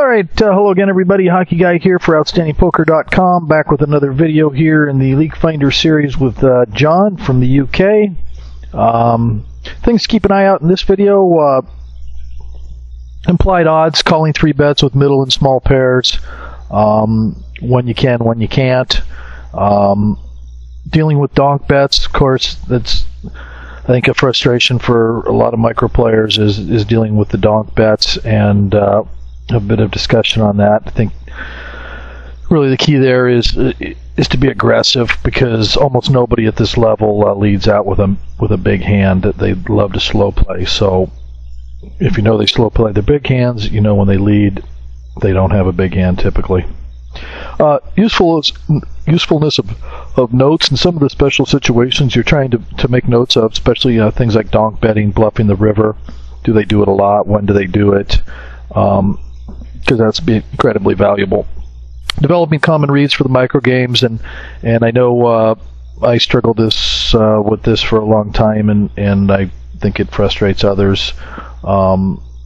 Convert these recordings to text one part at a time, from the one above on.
Alright, hello again everybody, Hockey Guy here for OutstandingPoker.com, back with another video here in the Leakfinder series with John from the UK. Things to keep an eye out in this video, implied odds, calling 3 bets with middle and small pairs, when you can, when you can't. Dealing with donk bets, of course, that's I think a frustration for a lot of micro players is dealing with the donk bets, and a bit of discussion on that. I think really the key there is to be aggressive, because almost nobody at this level leads out with a big hand. That they love to slow play. So if you know they slow play their big hands, you know when they lead, they don't have a big hand typically. Usefulness of notes in some of the special situations you're trying to make notes of, especially things like donk betting, bluffing the river. Do they do it a lot? When do they do it? Because that's incredibly valuable. Developing common reads for the micro games, and I know I struggled with this for a long time, and I think it frustrates others.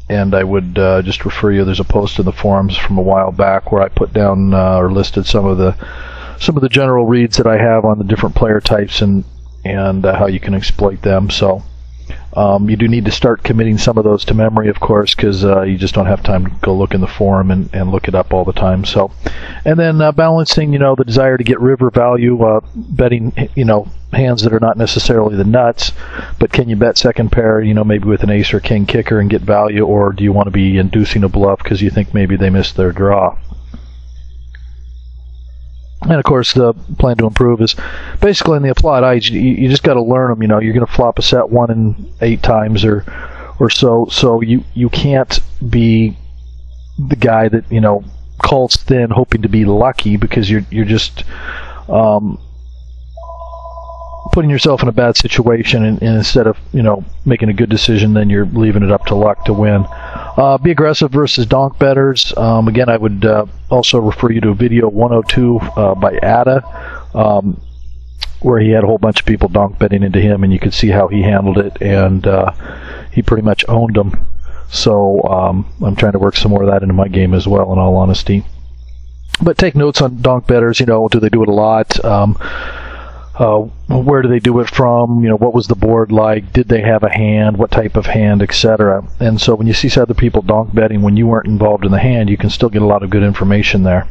And I would just refer you. There's a post in the forums from a while back where I put down or listed some of the general reads that I have on the different player types and how you can exploit them. So you do need to start committing some of those to memory, of course, because you just don't have time to go look in the forum and look it up all the time. So, and then balancing, the desire to get river value, betting, hands that are not necessarily the nuts, but can you bet second pair, maybe with an ace or king kicker and get value, or do you want to be inducing a bluff because you think maybe they missed their draw? And of course, the plan to improve is basically in the applied odds. You just got to learn them. You're going to flop a set 1 in 8 times or so. So you can't be the guy that calls thin, hoping to be lucky, because you're just putting yourself in a bad situation. And instead of making a good decision, then you're leaving it up to luck to win. Be aggressive versus donk betters. Again, I would also refer you to video 102 by Ada, where he had a whole bunch of people donk betting into him, and you could see how he handled it, and he pretty much owned them. So I'm trying to work some more of that into my game as well, in all honesty. But take notes on donk betters. Do they do it a lot? Where do they do it from? What was the board like? Did they have a hand? What type of hand, etc.? And so when you see other people donk betting when you weren't involved in the hand, you can still get a lot of good information there.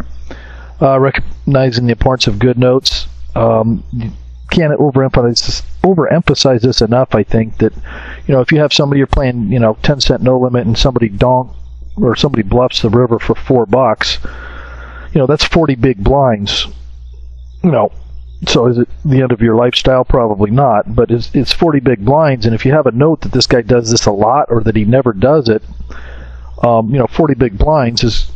Recognizing the importance of good notes. You can't overemphasize this enough. I think that if you have somebody you're playing 10-cent no limit, and somebody somebody bluffs the river for $4, that's 40 big blinds. So is it the end of your lifestyle? Probably not, but it's 40 big blinds, and if you have a note that this guy does this a lot or that he never does it, 40 big blinds is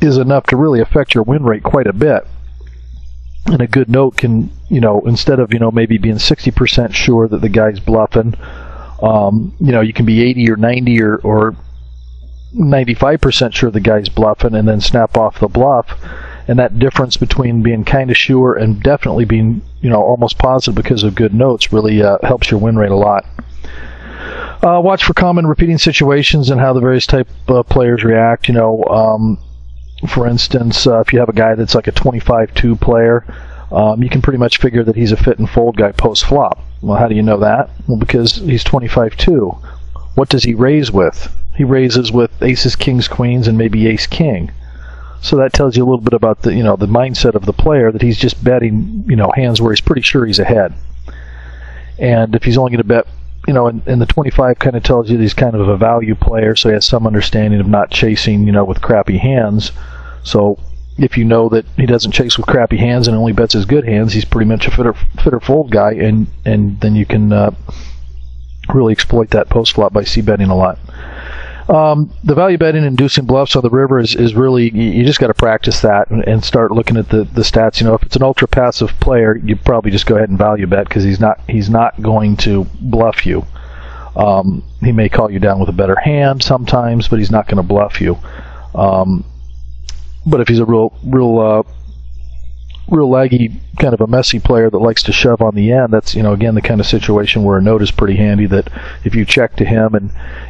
enough to really affect your win rate quite a bit. And a good note can, instead of maybe being 60% sure that the guy's bluffing, you can be 80 or 90 or 95% sure the guy's bluffing, and then snap off the bluff. And that difference between being kind of sure and definitely being, almost positive because of good notes really helps your win rate a lot. Watch for common repeating situations and how the various type of players react. For instance, if you have a guy that's like a 25-2 player, you can pretty much figure that he's a fit and fold guy post-flop. Well, how do you know that? Well, because he's 25-2. What does he raise with? He raises with aces, kings, queens, and maybe ace-king. So that tells you a little bit about the the mindset of the player, that he's just betting hands where he's pretty sure he's ahead. And if he's only going to bet, and the 25 kind of tells you that he's kind of a value player, so he has some understanding of not chasing with crappy hands. So if you know that he doesn't chase with crappy hands and only bets his good hands, he's pretty much a fit or fold guy, and then you can really exploit that post flop by c-betting a lot. The value betting, inducing bluffs on the river is really, you just got to practice that and start looking at the stats. If it's an ultra passive player, you probably just go ahead and value bet, because he's not going to bluff you. He may call you down with a better hand sometimes, but he's not going to bluff you. But if he's a real real laggy, kind of a messy player that likes to shove on the end, that's, again, the kind of situation where a note is pretty handy, that if you check to him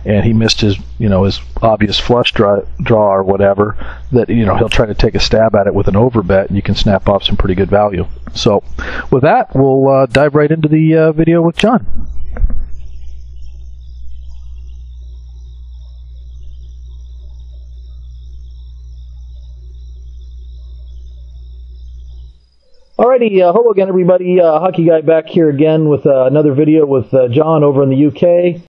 and he missed his, his obvious flush draw or whatever, that, he'll try to take a stab at it with an overbet, and you can snap off some pretty good value. So with that, we'll dive right into the video with John. Alrighty, hello again everybody, Hockey Guy back here again with another video with John over in the UK.